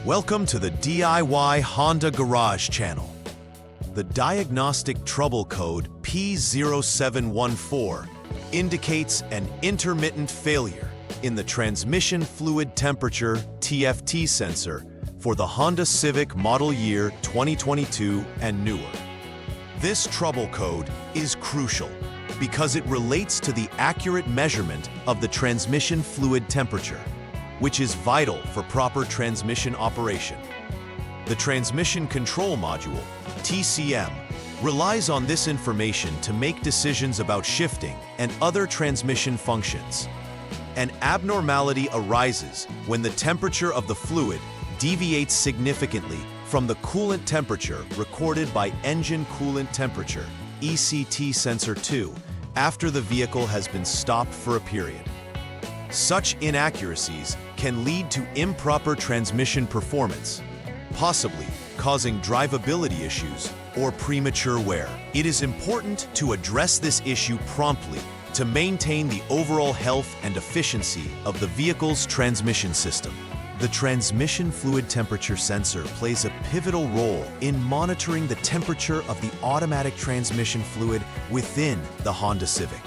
Welcome to the DIY Honda Garage channel. The Diagnostic Trouble Code P0714 indicates an intermittent failure in the transmission fluid temperature TFT sensor for the Honda Civic model year 2022 and newer. This trouble code is crucial because it relates to the accurate measurement of the transmission fluid temperature, which is vital for proper transmission operation. The Transmission Control Module, TCM, relies on this information to make decisions about shifting and other transmission functions. An abnormality arises when the temperature of the fluid deviates significantly from the coolant temperature recorded by Engine Coolant Temperature, ECT Sensor 2, after the vehicle has been stopped for a period. Such inaccuracies can lead to improper transmission performance, possibly causing drivability issues or premature wear. It is important to address this issue promptly to maintain the overall health and efficiency of the vehicle's transmission system. The transmission fluid temperature sensor plays a pivotal role in monitoring the temperature of the automatic transmission fluid within the Honda Civic.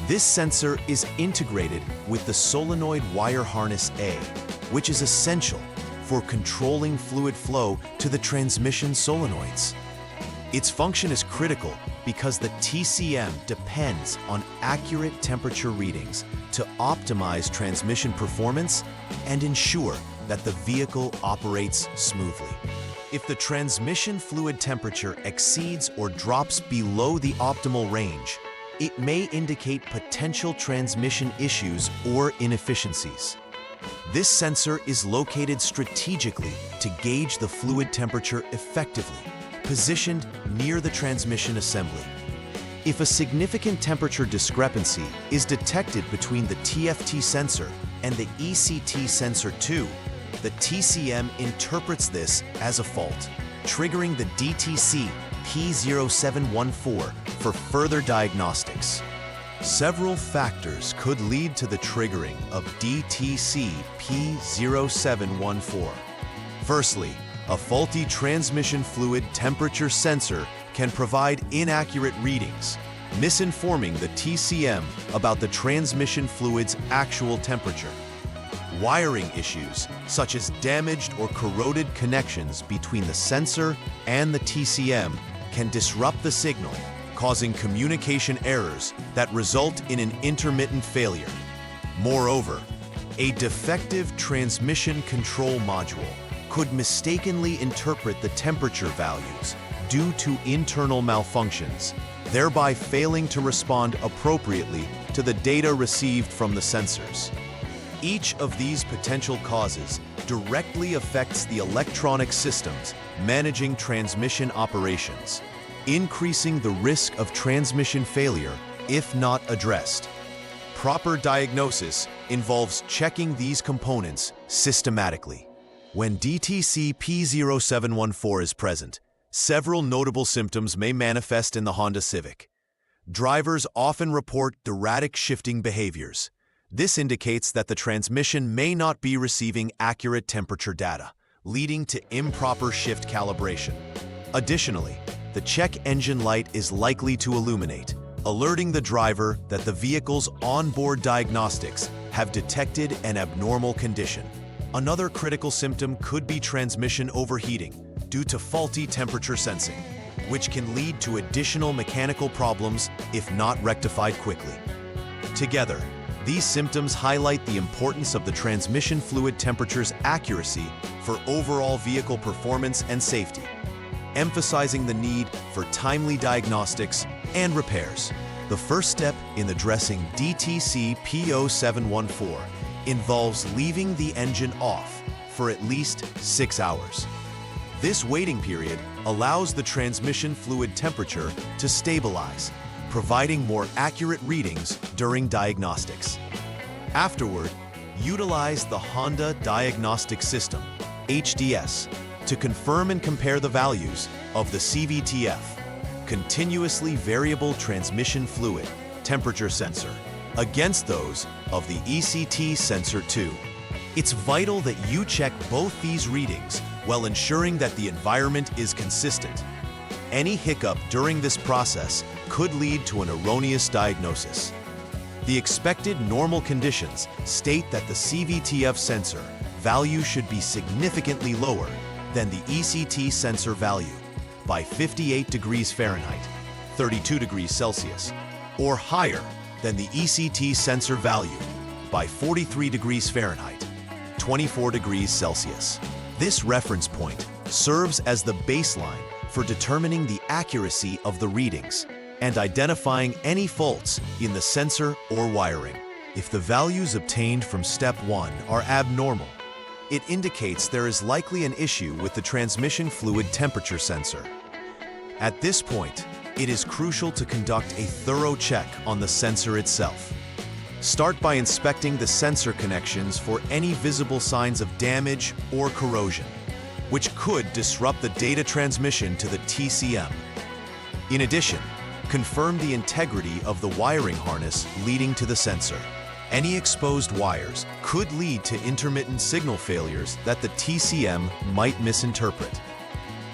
This sensor is integrated with the solenoid wire harness A, which is essential for controlling fluid flow to the transmission solenoids. Its function is critical because the TCM depends on accurate temperature readings to optimize transmission performance and ensure that the vehicle operates smoothly. If the transmission fluid temperature exceeds or drops below the optimal range, it may indicate potential transmission issues or inefficiencies. This sensor is located strategically to gauge the fluid temperature effectively, positioned near the transmission assembly. If a significant temperature discrepancy is detected between the TFT sensor and the ECT sensor 2, the TCM interprets this as a fault, triggering the DTC P0714 for further diagnostics. Several factors could lead to the triggering of DTC P0714. Firstly, a faulty transmission fluid temperature sensor can provide inaccurate readings, misinforming the TCM about the transmission fluid's actual temperature. Wiring issues, such as damaged or corroded connections between the sensor and the TCM, can disrupt the signal, causing communication errors that result in an intermittent failure. Moreover, a defective transmission control module could mistakenly interpret the temperature values due to internal malfunctions, thereby failing to respond appropriately to the data received from the sensors. Each of these potential causes directly affects the electronic systems managing transmission operations, increasing the risk of transmission failure if not addressed. Proper diagnosis involves checking these components systematically. When DTC P0714 is present, several notable symptoms may manifest in the Honda Civic. Drivers often report erratic shifting behaviors. This indicates that the transmission may not be receiving accurate temperature data, leading to improper shift calibration. Additionally, the check engine light is likely to illuminate, alerting the driver that the vehicle's onboard diagnostics have detected an abnormal condition. Another critical symptom could be transmission overheating due to faulty temperature sensing, which can lead to additional mechanical problems if not rectified quickly. Together, these symptoms highlight the importance of the transmission fluid temperature's accuracy for overall vehicle performance and safety, emphasizing the need for timely diagnostics and repairs. The first step in addressing DTC P0714 involves leaving the engine off for at least 6 hours. This waiting period allows the transmission fluid temperature to stabilize, providing more accurate readings during diagnostics. Afterward, utilize the Honda Diagnostic System, HDS, to confirm and compare the values of the CVTF, continuously variable transmission fluid temperature sensor, against those of the ECT sensor 2. It's vital that you check both these readings while ensuring that the environment is consistent. Any hiccup during this process could lead to an erroneous diagnosis. The expected normal conditions state that the CVTF sensor value should be significantly lower than the ECT sensor value by 58 degrees Fahrenheit, 32 degrees Celsius, or higher than the ECT sensor value by 43 degrees Fahrenheit, 24 degrees Celsius. This reference point serves as the baseline for determining the accuracy of the readings and identifying any faults in the sensor or wiring. If the values obtained from Step 1 are abnormal, it indicates there is likely an issue with the transmission fluid temperature sensor. At this point, it is crucial to conduct a thorough check on the sensor itself. Start by inspecting the sensor connections for any visible signs of damage or corrosion, which could disrupt the data transmission to the TCM. In addition, confirm the integrity of the wiring harness leading to the sensor. Any exposed wires could lead to intermittent signal failures that the TCM might misinterpret.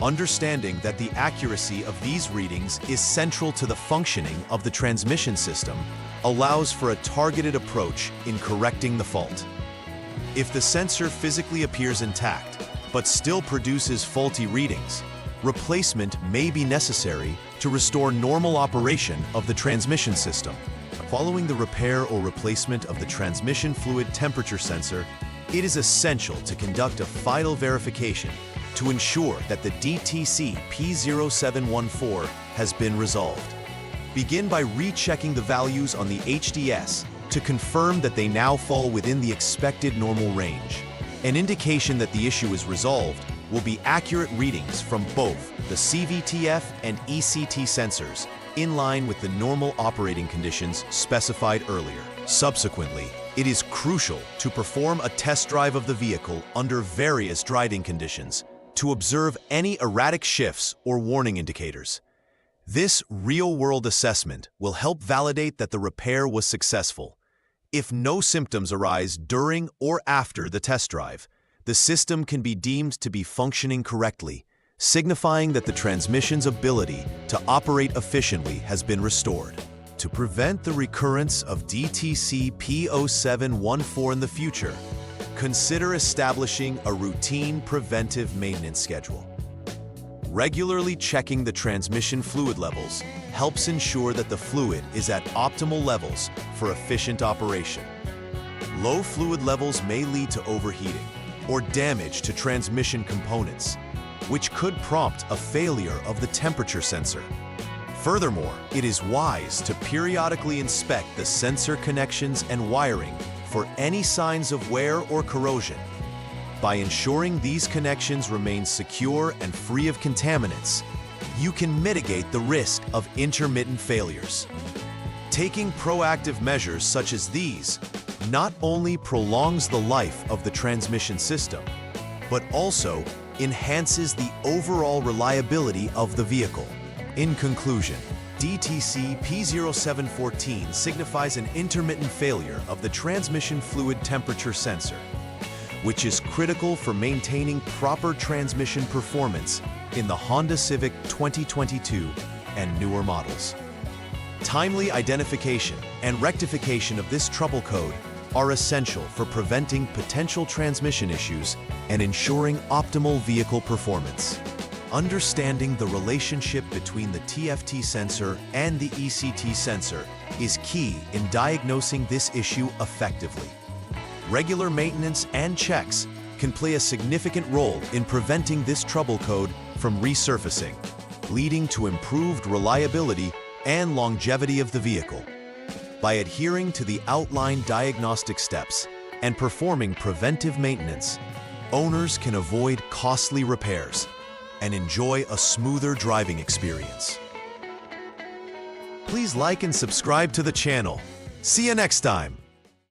Understanding that the accuracy of these readings is central to the functioning of the transmission system allows for a targeted approach in correcting the fault. If the sensor physically appears intact, but still produces faulty readings, replacement may be necessary to restore normal operation of the transmission system. Following the repair or replacement of the transmission fluid temperature sensor, it is essential to conduct a final verification to ensure that the DTC P0714 has been resolved. Begin by rechecking the values on the HDS to confirm that they now fall within the expected normal range. An indication that the issue is resolved will be accurate readings from both the CVTF and ECT sensors, in line with the normal operating conditions specified earlier. Subsequently, it is crucial to perform a test drive of the vehicle under various driving conditions to observe any erratic shifts or warning indicators. This real-world assessment will help validate that the repair was successful. If no symptoms arise during or after the test drive, the system can be deemed to be functioning correctly, signifying that the transmission's ability to operate efficiently has been restored. To prevent the recurrence of DTC P0714 in the future, consider establishing a routine preventive maintenance schedule. Regularly checking the transmission fluid levels helps ensure that the fluid is at optimal levels for efficient operation. Low fluid levels may lead to overheating or damage to transmission components, which could prompt a failure of the temperature sensor. Furthermore, it is wise to periodically inspect the sensor connections and wiring for any signs of wear or corrosion. By ensuring these connections remain secure and free of contaminants, you can mitigate the risk of intermittent failures. Taking proactive measures such as these not only prolongs the life of the transmission system, but also enhances the overall reliability of the vehicle. In conclusion, DTC P0714 signifies an intermittent failure of the transmission fluid temperature sensor, which is critical for maintaining proper transmission performance in the Honda Civic 2022 and newer models. Timely identification and rectification of this trouble code are essential for preventing potential transmission issues and ensuring optimal vehicle performance. Understanding the relationship between the TFT sensor and the ECT sensor is key in diagnosing this issue effectively. Regular maintenance and checks can play a significant role in preventing this trouble code from resurfacing, leading to improved reliability and longevity of the vehicle. By adhering to the outlined diagnostic steps and performing preventive maintenance, owners can avoid costly repairs and enjoy a smoother driving experience. Please like and subscribe to the channel. See you next time.